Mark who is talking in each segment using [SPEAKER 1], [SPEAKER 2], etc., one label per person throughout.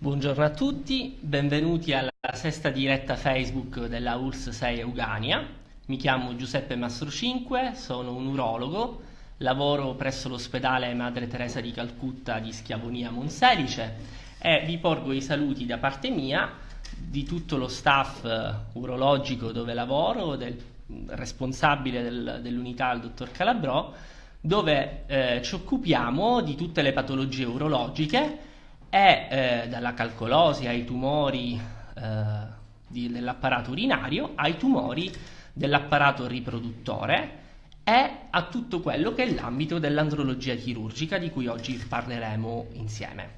[SPEAKER 1] Buongiorno a tutti, benvenuti alla sesta diretta Facebook della ULSS 6 Eugania. Mi chiamo Giuseppe Mastrocinque, sono un urologo, lavoro presso l'ospedale Madre Teresa di Calcutta di Schiavonia Monselice e vi porgo i saluti da parte mia, di tutto lo staff urologico dove lavoro, del responsabile dell'unità, il dottor Calabrò, dove ci occupiamo di tutte le patologie urologiche e dalla calcolosi ai tumori dell'apparato urinario, ai tumori dell'apparato riproduttore e a tutto quello che è l'ambito dell'andrologia chirurgica di cui oggi parleremo insieme.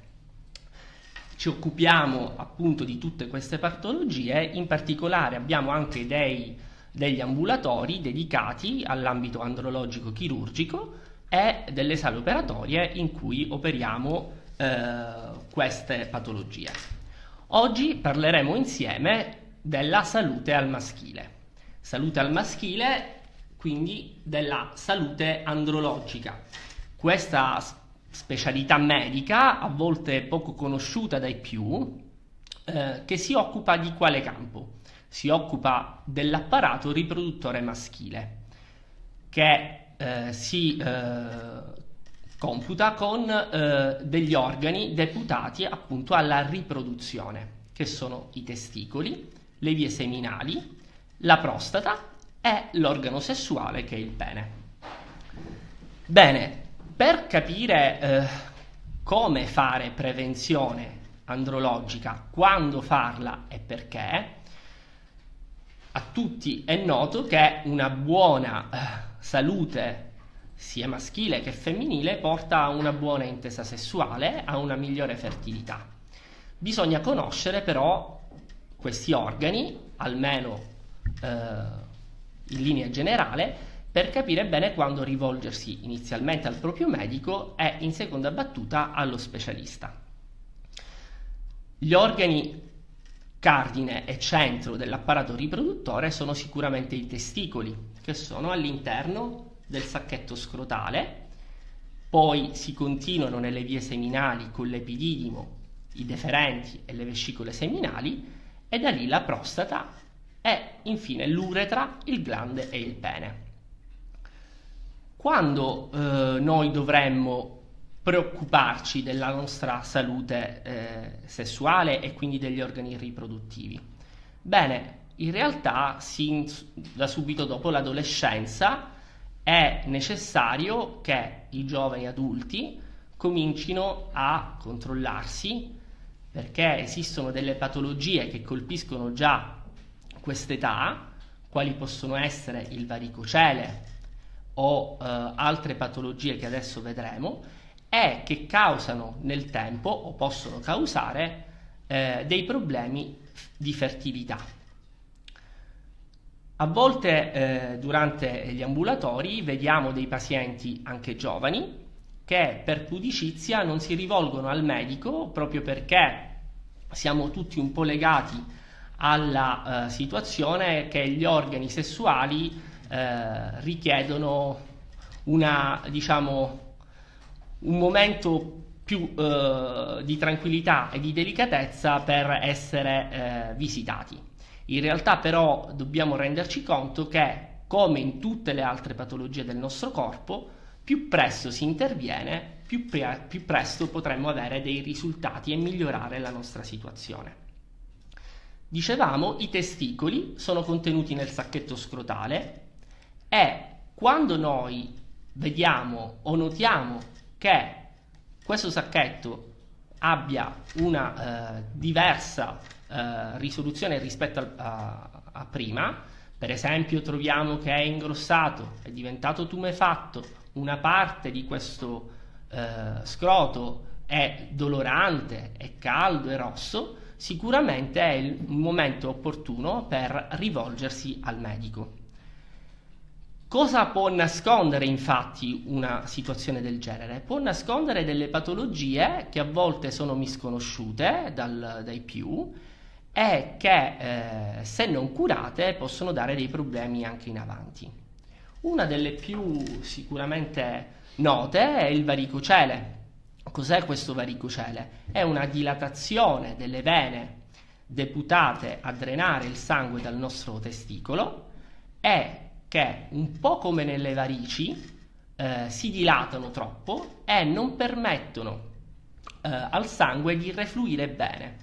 [SPEAKER 1] Ci occupiamo appunto di tutte queste patologie, in particolare abbiamo anche degli ambulatori dedicati all'ambito andrologico chirurgico e delle sale operatorie in cui operiamo queste patologie. Oggi parleremo insieme della salute al maschile. Salute al maschile, quindi della salute andrologica. Questa specialità medica, a volte poco conosciuta dai più, che si occupa di quale campo? Si occupa dell'apparato riproduttore maschile, che si computa con degli organi deputati appunto alla riproduzione, che sono i testicoli, le vie seminali, la prostata e l'organo sessuale che è il pene. Bene, per capire come fare prevenzione andrologica, quando farla e perché, a tutti è noto che una buona salute sia maschile che femminile porta a una buona intesa sessuale, a una migliore fertilità. Bisogna conoscere però questi organi, almeno in linea generale, per capire bene quando rivolgersi inizialmente al proprio medico e in seconda battuta allo specialista. Gli organi cardine e centro dell'apparato riproduttore sono sicuramente i testicoli, che sono all'interno del sacchetto scrotale, poi si continuano nelle vie seminali con l'epididimo, i deferenti e le vescicole seminali, e da lì la prostata e infine l'uretra, il glande e il pene. Quando noi dovremmo preoccuparci della nostra salute sessuale e quindi degli organi riproduttivi? Bene, in realtà da subito dopo l'adolescenza è necessario che i giovani adulti comincino a controllarsi, perché esistono delle patologie che colpiscono già quest'età, quali possono essere il varicocele o altre patologie che adesso vedremo, e che causano nel tempo o possono causare dei problemi di fertilità. A volte durante gli ambulatori vediamo dei pazienti anche giovani che per pudicizia non si rivolgono al medico proprio perché siamo tutti un po' legati alla situazione che gli organi sessuali richiedono un momento più di tranquillità e di delicatezza per essere visitati. In realtà però dobbiamo renderci conto che, come in tutte le altre patologie del nostro corpo, più presto si interviene, più presto potremo avere dei risultati e migliorare la nostra situazione. Dicevamo, i testicoli sono contenuti nel sacchetto scrotale e quando noi vediamo o notiamo che questo sacchetto abbia una diversa risoluzione rispetto a prima, per esempio troviamo che è ingrossato, è diventato tumefatto, una parte di questo scroto è dolorante, è caldo, è rosso, sicuramente è il momento opportuno per rivolgersi al medico. Cosa può nascondere infatti una situazione del genere? Può nascondere delle patologie che a volte sono misconosciute dai più e che se non curate possono dare dei problemi anche in avanti. Una delle più sicuramente note è il varicocele, Cos'è questo varicocele? È una dilatazione delle vene deputate a drenare il sangue dal nostro testicolo e che, un po' come nelle varici, si dilatano troppo e non permettono al sangue di refluire bene.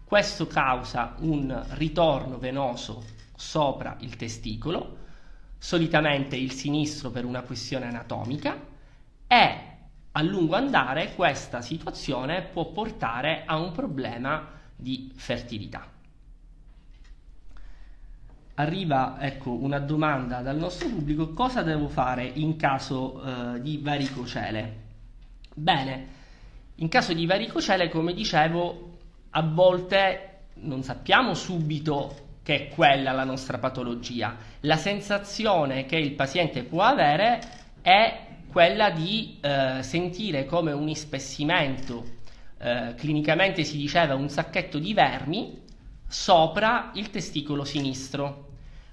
[SPEAKER 1] Questo causa un ritorno venoso sopra il testicolo, solitamente il sinistro per una questione anatomica, e a lungo andare questa situazione può portare a un problema di fertilità. Arriva, ecco, una domanda dal nostro pubblico: cosa devo fare in caso di varicocele? Bene, in caso di varicocele, come dicevo, a volte non sappiamo subito che è quella la nostra patologia. La sensazione che il paziente può avere è quella di sentire come un ispessimento, clinicamente si diceva un sacchetto di vermi, sopra il testicolo sinistro.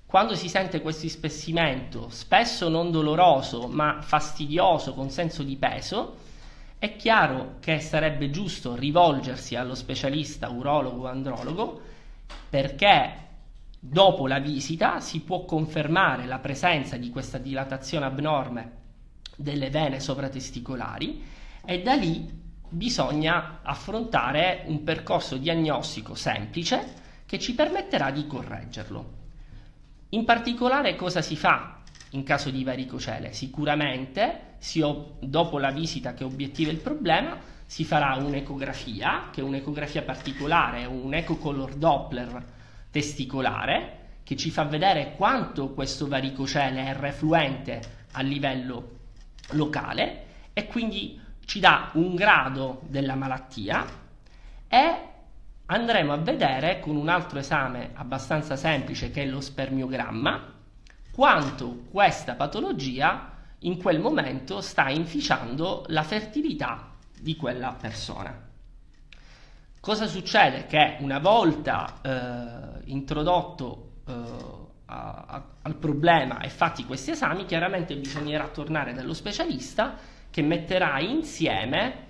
[SPEAKER 1] Quando si sente questo ispessimento, spesso non doloroso ma fastidioso, con senso di peso, è chiaro che sarebbe giusto rivolgersi allo specialista urologo o andrologo, perché dopo la visita si può confermare la presenza di questa dilatazione abnorme delle vene sovratesticolari e da lì bisogna affrontare un percorso diagnostico semplice che ci permetterà di correggerlo. In particolare, cosa si fa in caso di varicocele? Sicuramente, dopo la visita che obiettiva il problema, si farà un'ecografia, che è un'ecografia particolare, un ecocolor Doppler testicolare, che ci fa vedere quanto questo varicocele è refluente a livello locale e quindi ci dà un grado della malattia, e andremo a vedere con un altro esame abbastanza semplice, che è lo spermiogramma, quanto questa patologia in quel momento sta inficiando la fertilità di quella persona. Cosa succede? Che una volta introdotto al problema e fatti questi esami, chiaramente bisognerà tornare dallo specialista, che metterà insieme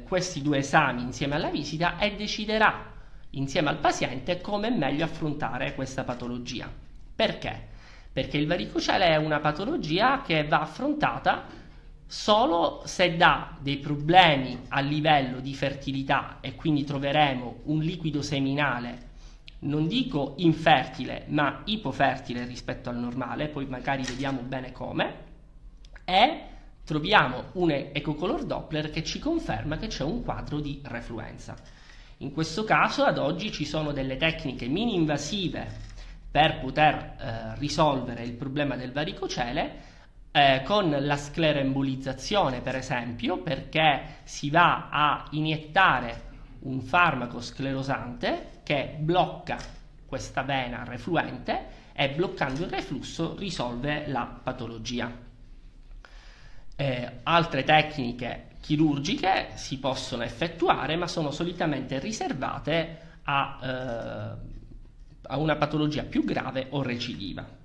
[SPEAKER 1] questi due esami insieme alla visita e deciderà insieme al paziente come è meglio affrontare questa patologia. Perché? Perché il varicocele è una patologia che va affrontata solo se dà dei problemi a livello di fertilità, e quindi troveremo un liquido seminale, non dico infertile, ma ipofertile rispetto al normale, poi magari vediamo bene come, e troviamo un ecocolor Doppler che ci conferma che c'è un quadro di refluenza. In questo caso, ad oggi, ci sono delle tecniche mini-invasive per poter risolvere il problema del varicocele, con la scleroembolizzazione, per esempio, perché si va a iniettare un farmaco sclerosante che blocca questa vena refluente e, bloccando il reflusso, risolve la patologia. Altre tecniche chirurgiche si possono effettuare, ma sono solitamente riservate a una patologia più grave o recidiva.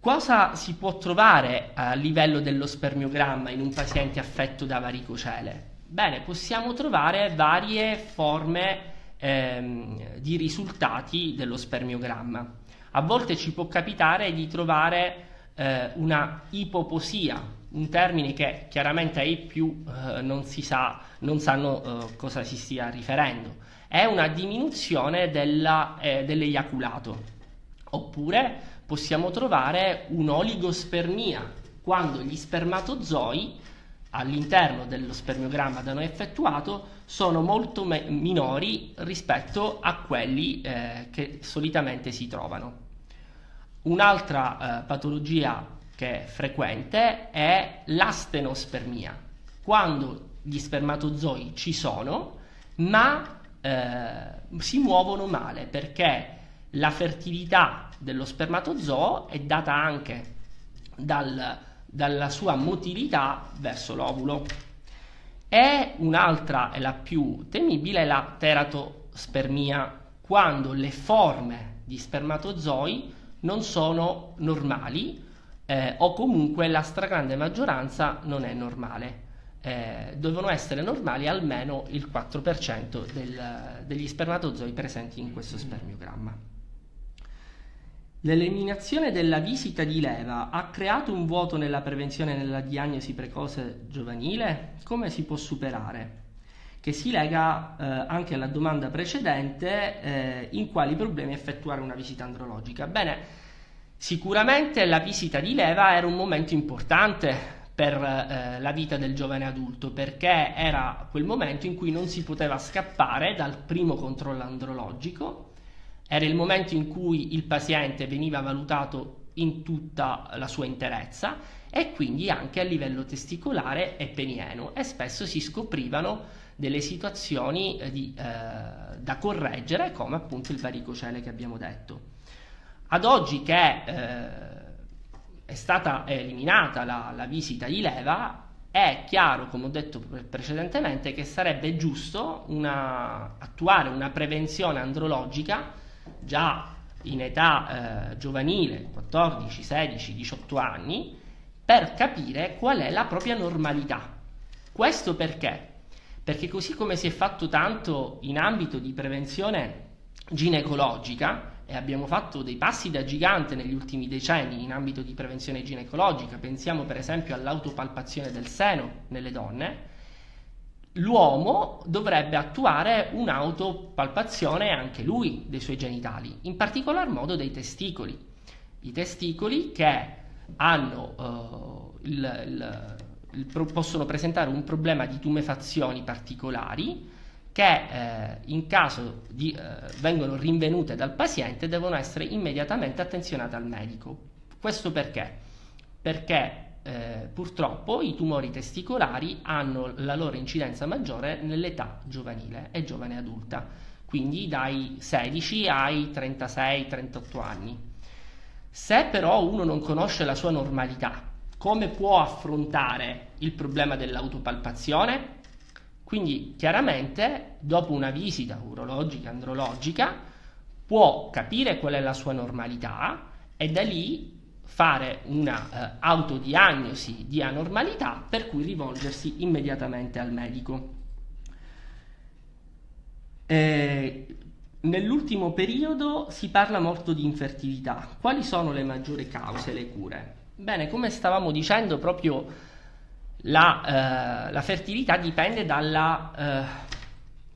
[SPEAKER 1] Cosa si può trovare a livello dello spermiogramma in un paziente affetto da varicocele? Bene, possiamo trovare varie forme di risultati dello spermiogramma. A volte ci può capitare di trovare una ipoposia, un termine che chiaramente ai più non sanno cosa si stia riferendo. È una diminuzione dell'eiaculato. Oppure possiamo trovare un'oligospermia, quando gli spermatozoi all'interno dello spermiogramma da noi effettuato sono molto minori rispetto a quelli che solitamente si trovano. Un'altra patologia che è frequente è l'astenospermia, quando gli spermatozoi ci sono ma si muovono male, perché la fertilità dello spermatozoo è data anche dalla sua motilità verso l'ovulo. E un'altra, e la più temibile, è la teratospermia, quando le forme di spermatozoi non sono normali, o comunque la stragrande maggioranza non è normale. devono essere normali almeno il 4% degli spermatozoi presenti in questo spermiogramma. L'eliminazione della visita di leva ha creato un vuoto nella prevenzione e nella diagnosi precoce giovanile? Come si può superare? Che si lega anche alla domanda precedente, in quali problemi effettuare una visita andrologica. Bene, sicuramente la visita di leva era un momento importante per la vita del giovane adulto, perché era quel momento in cui non si poteva scappare dal primo controllo andrologico, era il momento in cui il paziente veniva valutato in tutta la sua interezza e quindi anche a livello testicolare e penieno, e spesso si scoprivano delle situazioni da correggere, come appunto il varicocele che abbiamo detto. Ad oggi che è stata eliminata la visita di leva, è chiaro, come ho detto precedentemente, che sarebbe giusto attuare una prevenzione andrologica già in età giovanile, 14, 16, 18 anni, per capire qual è la propria normalità. Questo perché? Perché così come si è fatto tanto in ambito di prevenzione ginecologica, e abbiamo fatto dei passi da gigante negli ultimi decenni in ambito di prevenzione ginecologica, pensiamo per esempio all'autopalpazione del seno nelle donne, l'uomo dovrebbe attuare un'autopalpazione anche lui dei suoi genitali, in particolar modo dei testicoli. I testicoli che hanno possono presentare un problema di tumefazioni particolari che in caso vengono rinvenute dal paziente devono essere immediatamente attenzionate al medico. Questo perché? Perché purtroppo i tumori testicolari hanno la loro incidenza maggiore nell'età giovanile e giovane adulta, quindi dai 16 ai 36-38 anni. Se però uno non conosce la sua normalità, come può affrontare il problema dell'autopalpazione? Quindi chiaramente dopo una visita urologica, andrologica, può capire qual è la sua normalità e da lì fare una autodiagnosi di anormalità, per cui rivolgersi immediatamente al medico. Nell'ultimo periodo si parla molto di infertilità. Quali sono le maggiori cause e le cure? Bene, come stavamo dicendo, proprio la fertilità dipende dalla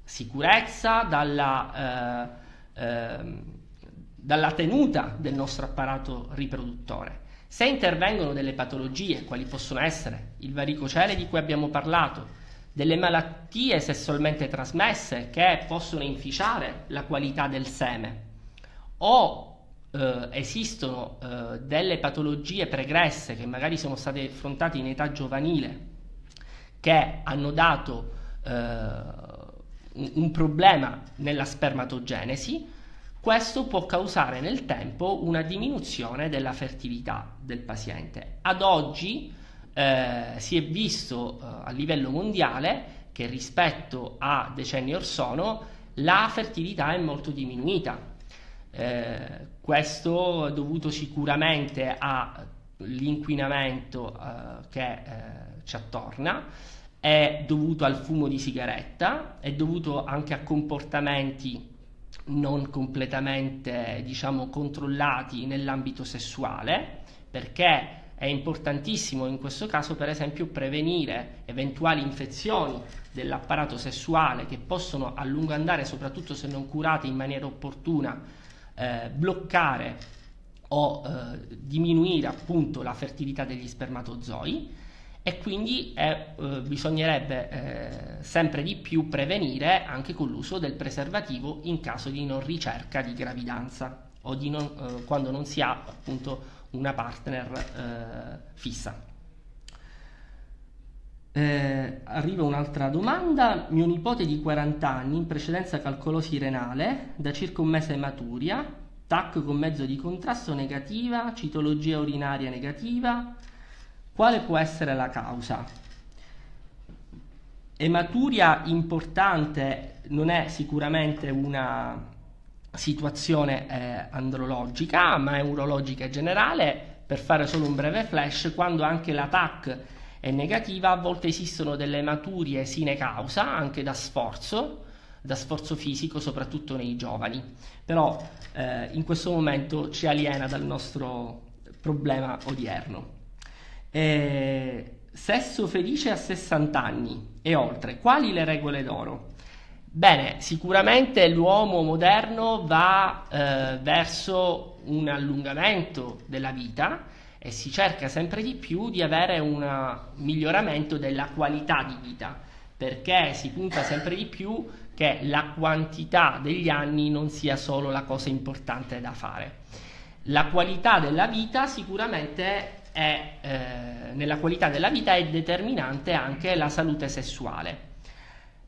[SPEAKER 1] sicurezza, dalla tenuta del nostro apparato riproduttore. Se intervengono delle patologie, quali possono essere il varicocele di cui abbiamo parlato, delle malattie sessualmente trasmesse che possono inficiare la qualità del seme, o esistono delle patologie pregresse che magari sono state affrontate in età giovanile, che hanno dato un problema nella spermatogenesi, questo può causare nel tempo una diminuzione della fertilità del paziente. Ad oggi si è visto a livello mondiale che rispetto a decenni or sono la fertilità è molto diminuita. Questo è dovuto sicuramente all'inquinamento che ci attorna, è dovuto al fumo di sigaretta, è dovuto anche a comportamenti non completamente, diciamo, controllati nell'ambito sessuale, perché è importantissimo in questo caso, per esempio, prevenire eventuali infezioni dell'apparato sessuale che possono a lungo andare, soprattutto se non curate in maniera opportuna, bloccare o diminuire appunto la fertilità degli spermatozoi, e quindi bisognerebbe sempre di più prevenire anche con l'uso del preservativo in caso di non ricerca di gravidanza o quando non si ha appunto una partner fissa. Arriva un'altra domanda. Mio nipote di 40 anni, in precedenza calcolosi renale, da circa un mese ematuria, TAC con mezzo di contrasto negativa, citologia urinaria negativa. Quale può essere la causa? Ematuria importante non è sicuramente una situazione andrologica, ma è urologica generale. Per fare solo un breve flash, quando anche la TAC è negativa, a volte esistono delle ematurie sine causa, anche da sforzo fisico, soprattutto nei giovani, però in questo momento ci aliena dal nostro problema odierno. Sesso felice a 60 anni e oltre, quali le regole d'oro? Bene, sicuramente l'uomo moderno va verso un allungamento della vita e si cerca sempre di più di avere un miglioramento della qualità di vita, perché si punta sempre di più che la quantità degli anni non sia solo la cosa importante da fare. La qualità della vita sicuramente nella qualità della vita è determinante anche la salute sessuale.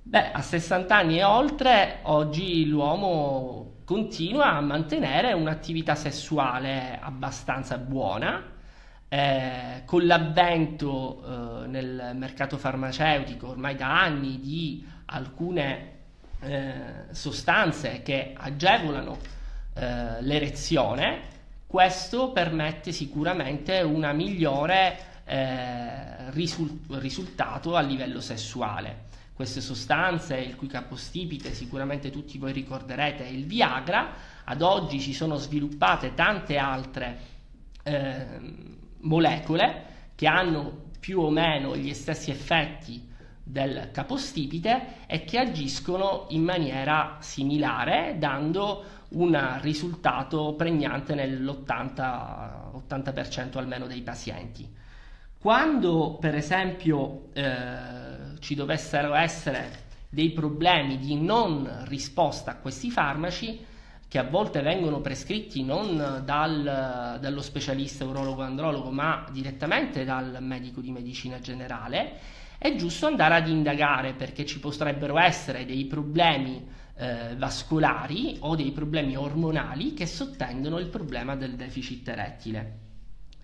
[SPEAKER 1] Beh, a 60 anni e oltre, oggi l'uomo continua a mantenere un'attività sessuale abbastanza buona. Con l'avvento nel mercato farmaceutico ormai da anni di alcune sostanze che agevolano l'erezione, questo permette sicuramente una migliore risultato a livello sessuale. Queste sostanze, il cui capostipite sicuramente tutti voi ricorderete è il Viagra. Ad oggi si sono sviluppate tante altre molecole che hanno più o meno gli stessi effetti del capostipite e che agiscono in maniera similare, dando un risultato pregnante nell'80% almeno dei pazienti. Quando per esempio ci dovessero essere dei problemi di non risposta a questi farmaci, che a volte vengono prescritti non dallo specialista urologo-andrologo ma direttamente dal medico di medicina generale, è giusto andare ad indagare, perché ci potrebbero essere dei problemi vascolari o dei problemi ormonali che sottendono il problema del deficit erettile.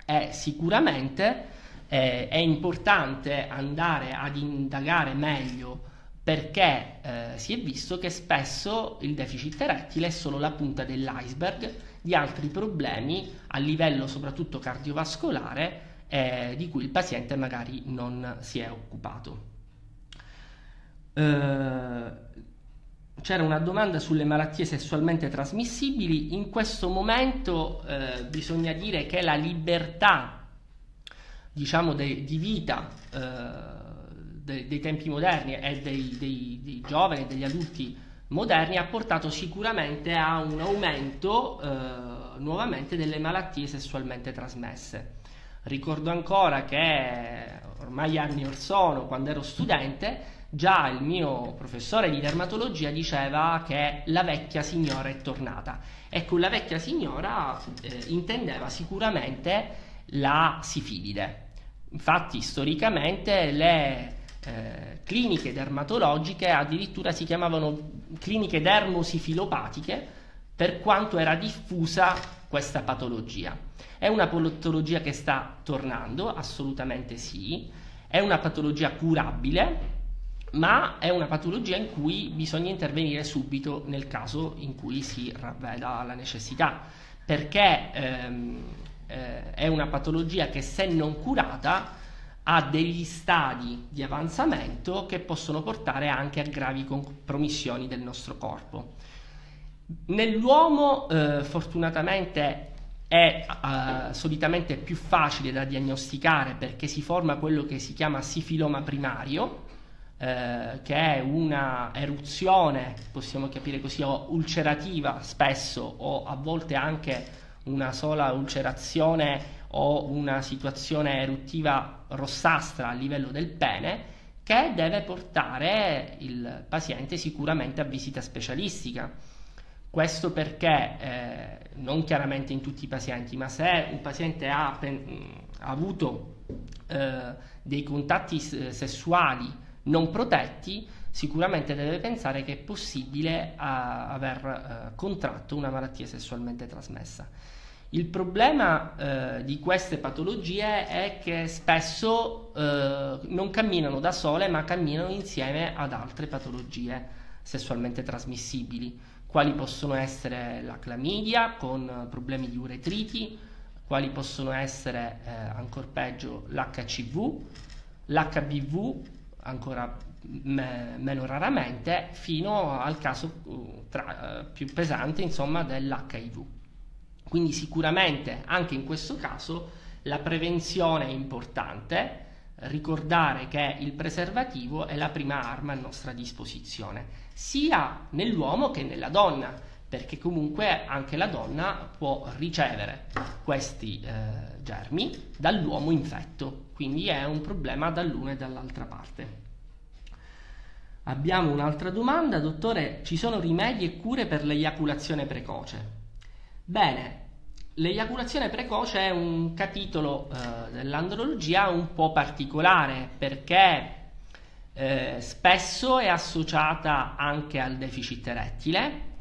[SPEAKER 1] E sicuramente è importante andare ad indagare meglio, perché si è visto che spesso il deficit erettile è solo la punta dell'iceberg di altri problemi a livello soprattutto cardiovascolare di cui il paziente magari non si è occupato. C'era una domanda sulle malattie sessualmente trasmissibili. In questo momento bisogna dire che la libertà, diciamo, di vita dei tempi moderni e dei giovani e degli adulti moderni ha portato sicuramente a un aumento nuovamente delle malattie sessualmente trasmesse. Ricordo ancora che ormai anni or sono, quando ero studente, già il mio professore di dermatologia diceva che la vecchia signora è tornata, e con la vecchia signora intendeva sicuramente la sifilide. Infatti storicamente le cliniche dermatologiche addirittura si chiamavano cliniche dermosifilopatiche, per quanto era diffusa questa patologia. È una patologia che sta tornando, assolutamente sì, è una patologia curabile, ma è una patologia in cui bisogna intervenire subito nel caso in cui si ravveda la necessità, perché è una patologia che, se non curata, ha degli stadi di avanzamento che possono portare anche a gravi compromissioni del nostro corpo. Nell'uomo fortunatamente è solitamente più facile da diagnosticare, perché si forma quello che si chiama sifiloma primario, che è una eruzione, possiamo capire così, o ulcerativa spesso, o a volte anche una sola ulcerazione o una situazione eruttiva rossastra a livello del pene, che deve portare il paziente sicuramente a visita specialistica. Questo perché, non chiaramente in tutti i pazienti, ma se un paziente ha avuto dei contatti sessuali non protetti, sicuramente deve pensare che è possibile aver contratto una malattia sessualmente trasmessa. Il problema di queste patologie è che spesso non camminano da sole, ma camminano insieme ad altre patologie sessualmente trasmissibili, quali possono essere la clamidia con problemi di uretriti, quali possono essere ancor peggio l'HCV, l'HPV ancora meno raramente, fino al caso più pesante, insomma, dell'HIV. Quindi sicuramente anche in questo caso la prevenzione è importante, ricordare che il preservativo è la prima arma a nostra disposizione, sia nell'uomo che nella donna, perché comunque anche la donna può ricevere questi germi dall'uomo infetto, quindi è un problema dall'una e dall'altra parte. Abbiamo un'altra domanda: dottore, ci sono rimedi e cure per l'eiaculazione precoce? Bene, l'eiaculazione precoce è un capitolo dell'andrologia un po' particolare, perché spesso è associata anche al deficit erettile,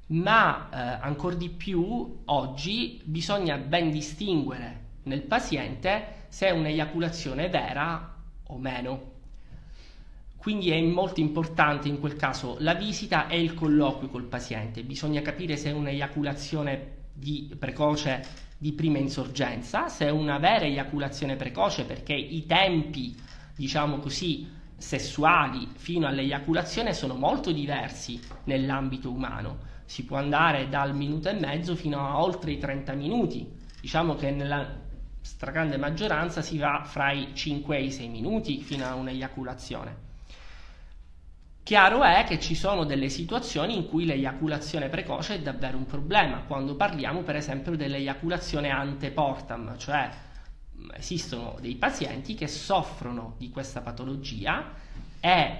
[SPEAKER 1] ma ancor di più oggi bisogna ben distinguere nel paziente se è un'eiaculazione vera o meno. Quindi è molto importante in quel caso la visita e il colloquio col paziente. Bisogna capire se è un'eiaculazione precoce di prima insorgenza, se è una vera eiaculazione precoce, perché i tempi, diciamo così, sessuali fino all'eiaculazione sono molto diversi nell'ambito umano. Si può andare dal minuto e mezzo fino a oltre i 30 minuti. Diciamo che nella stragrande maggioranza si va fra i 5 e i 6 minuti fino a un'eiaculazione. Chiaro è che ci sono delle situazioni in cui l'eiaculazione precoce è davvero un problema, quando parliamo per esempio dell'eiaculazione anteportam, cioè esistono dei pazienti che soffrono di questa patologia e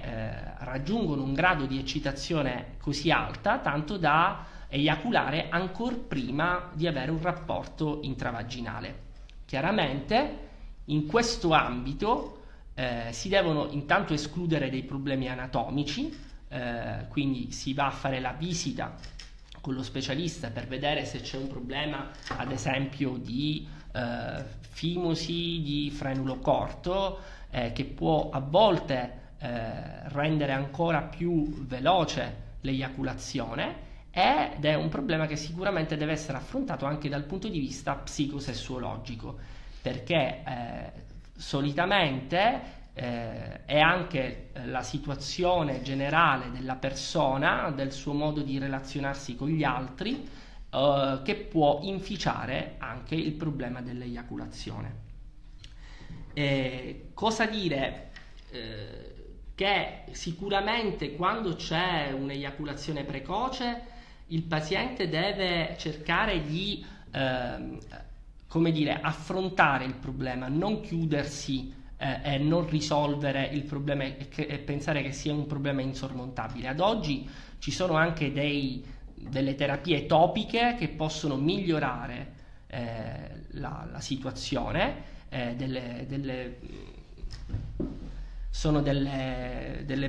[SPEAKER 1] raggiungono un grado di eccitazione così alta tanto da eiaculare ancora prima di avere un rapporto intravaginale. Chiaramente in questo ambito si devono intanto escludere dei problemi anatomici, quindi si va a fare la visita con lo specialista per vedere se c'è un problema, ad esempio di fimosi di frenulo corto, che può a volte rendere ancora più veloce l'eiaculazione, ed è un problema che sicuramente deve essere affrontato anche dal punto di vista psicosessuologico, perché solitamente è anche la situazione generale della persona, del suo modo di relazionarsi con gli altri, che può inficiare anche il problema dell'eiaculazione. Cosa dire? Che sicuramente quando c'è un'eiaculazione precoce il paziente deve cercare di affrontare il problema, non chiudersi e non risolvere il problema e pensare che sia un problema insormontabile. Ad oggi ci sono anche delle terapie topiche che possono migliorare la situazione, sono delle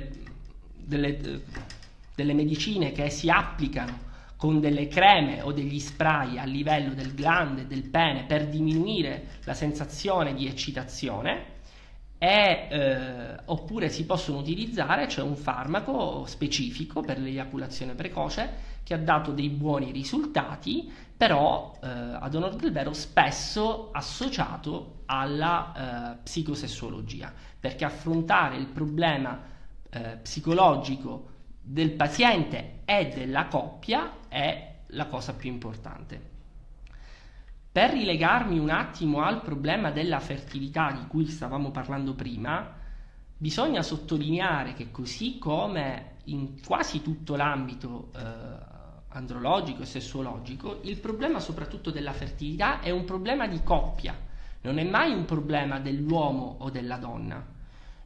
[SPEAKER 1] medicine che si applicano con delle creme o degli spray a livello del glande, del pene, per diminuire la sensazione di eccitazione, oppure si possono utilizzare, c'è un farmaco specifico per l'eiaculazione precoce che ha dato dei buoni risultati, però ad onor del vero spesso associato alla psicosessuologia, perché affrontare il problema psicologico del paziente e della coppia è la cosa più importante. Per rilegarmi un attimo al problema della fertilità di cui stavamo parlando prima, bisogna sottolineare che così come in quasi tutto l'ambito andrologico e sessuologico, il problema soprattutto della fertilità è un problema di coppia, non è mai un problema dell'uomo o della donna.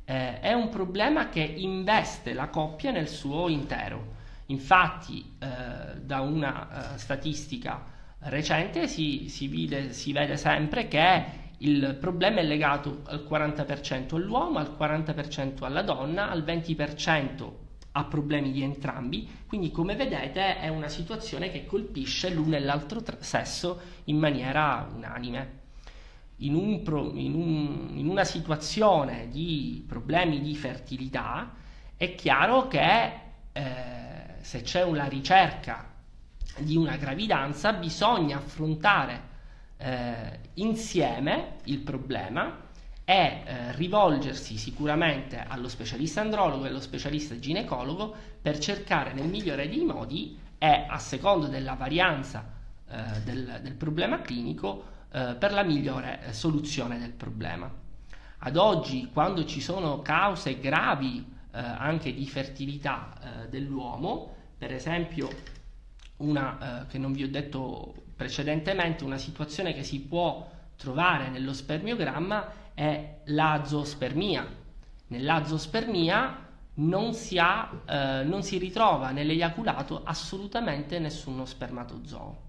[SPEAKER 1] È un problema che investe la coppia nel suo intero. Infatti da una statistica recente si vede sempre che il problema è legato al 40% all'uomo, al 40% alla donna, al 20% a problemi di entrambi. Quindi, come vedete, è una situazione che colpisce l'uno e l'altro sesso in maniera unanime. In una situazione di problemi di fertilità è chiaro che se c'è una ricerca di una gravidanza bisogna affrontare insieme il problema e rivolgersi sicuramente allo specialista andrologo e allo specialista ginecologo per cercare nel migliore dei modi e a seconda della varianza del problema clinico per la migliore soluzione del problema. Ad oggi, quando ci sono cause gravi anche di fertilità dell'uomo, per esempio una che non vi ho detto precedentemente, una situazione che si può trovare nello spermiogramma è l'azospermia. Nell'azospermia non si ritrova nell'eiaculato assolutamente nessuno spermatozoo.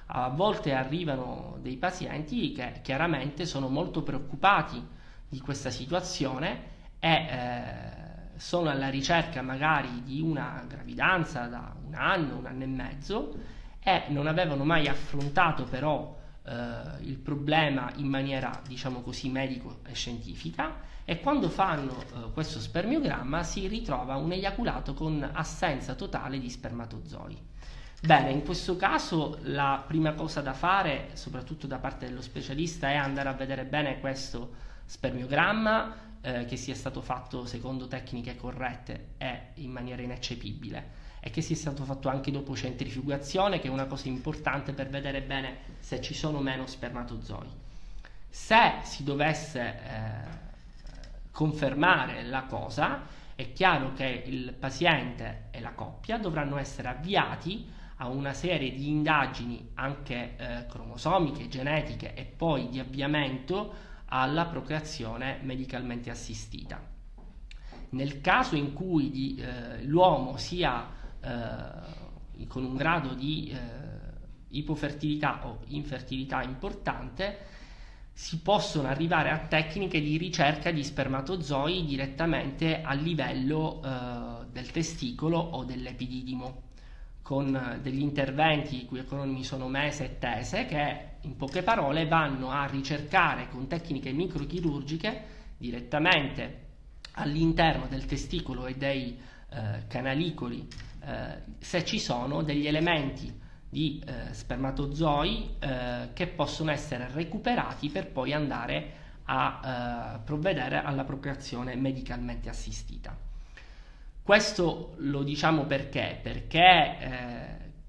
[SPEAKER 1] A volte arrivano dei pazienti che chiaramente sono molto preoccupati di questa situazione e sono alla ricerca magari di una gravidanza da un anno e mezzo e non avevano mai affrontato però il problema in maniera, diciamo così, medico e scientifica, e quando fanno questo spermiogramma si ritrova un eiaculato con assenza totale di spermatozoi. Bene, in questo caso la prima cosa da fare, soprattutto da parte dello specialista, è andare a vedere bene questo spermiogramma, che sia stato fatto secondo tecniche corrette e in maniera ineccepibile, e che sia stato fatto anche dopo centrifugazione, che è una cosa importante per vedere bene se ci sono o meno spermatozoi. Se si dovesse confermare la cosa, è chiaro che il paziente e la coppia dovranno essere avviati a una serie di indagini anche cromosomiche, genetiche e poi di avviamento alla procreazione medicalmente assistita. Nel caso in cui l'uomo sia con un grado di ipofertilità o infertilità importante, si possono arrivare a tecniche di ricerca di spermatozoi direttamente a livello del testicolo o dell'epididimo, con degli interventi i cui acronimi sono MESE e TESE, che in poche parole vanno a ricercare con tecniche microchirurgiche direttamente all'interno del testicolo e dei canalicoli se ci sono degli elementi di spermatozoi che possono essere recuperati per poi andare a provvedere alla procreazione medicalmente assistita. Questo lo diciamo perché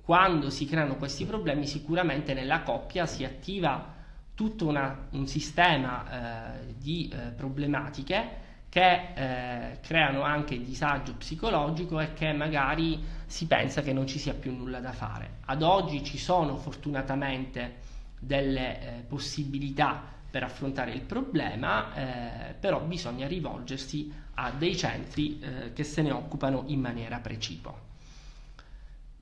[SPEAKER 1] quando si creano questi problemi sicuramente nella coppia si attiva tutto un sistema di problematiche che creano anche disagio psicologico e che magari si pensa che non ci sia più nulla da fare. Ad oggi ci sono fortunatamente delle possibilità per affrontare il problema, però bisogna rivolgersi a dei centri che se ne occupano in maniera precipua.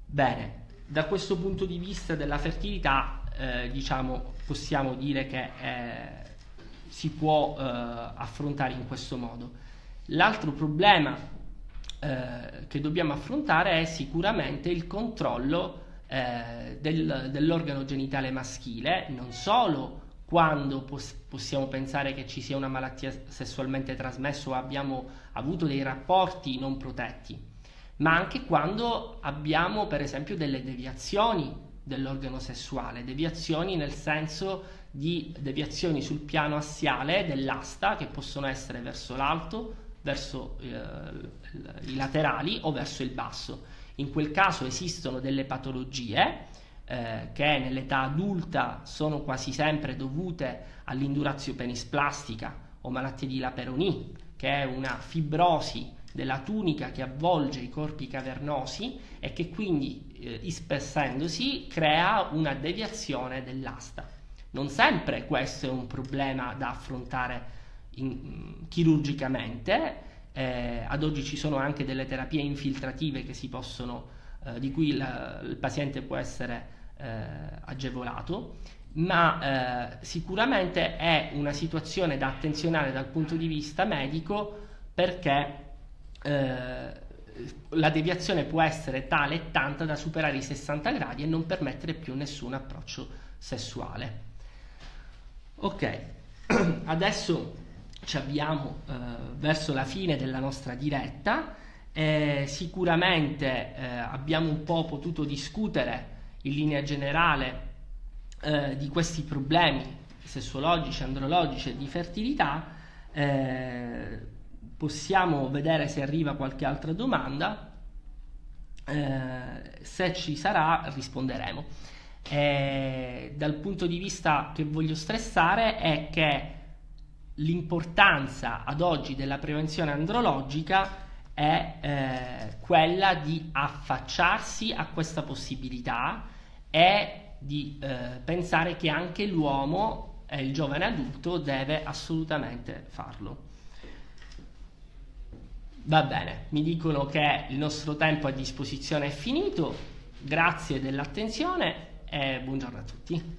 [SPEAKER 1] Bene, da questo punto di vista della fertilità, diciamo, possiamo dire che si può affrontare in questo modo. L'altro problema che dobbiamo affrontare è sicuramente il controllo dell'organo genitale maschile, non solo quando possiamo pensare che ci sia una malattia sessualmente trasmessa o abbiamo avuto dei rapporti non protetti, ma anche quando abbiamo per esempio delle deviazioni dell'organo sessuale, deviazioni nel senso di deviazioni sul piano assiale dell'asta, che possono essere verso l'alto, verso i laterali o verso il basso. In quel caso esistono delle patologie che nell'età adulta sono quasi sempre dovute all'induratio penisplastica o malattia di Laperoni, che è una fibrosi della tunica che avvolge i corpi cavernosi e che quindi ispessendosi crea una deviazione dell'asta. Non sempre questo è un problema da affrontare chirurgicamente. Ad oggi ci sono anche delle terapie infiltrative che si possono, di cui il paziente può essere agevolato, ma sicuramente è una situazione da attenzionare dal punto di vista medico, perché la deviazione può essere tale e tanta da superare i 60 gradi e non permettere più nessun approccio sessuale. Ok, adesso ci avviamo verso la fine della nostra diretta. Sicuramente abbiamo un po' potuto discutere in linea generale di questi problemi sessuologici, andrologici e di fertilità. Possiamo vedere se arriva qualche altra domanda. Se ci sarà risponderemo. Dal punto di vista che voglio stressare è che l'importanza ad oggi della prevenzione andrologica è quella di affacciarsi a questa possibilità e di pensare che anche l'uomo e il giovane adulto deve assolutamente farlo. Va bene, mi dicono che il nostro tempo a disposizione è finito. Grazie dell'attenzione e buongiorno a tutti.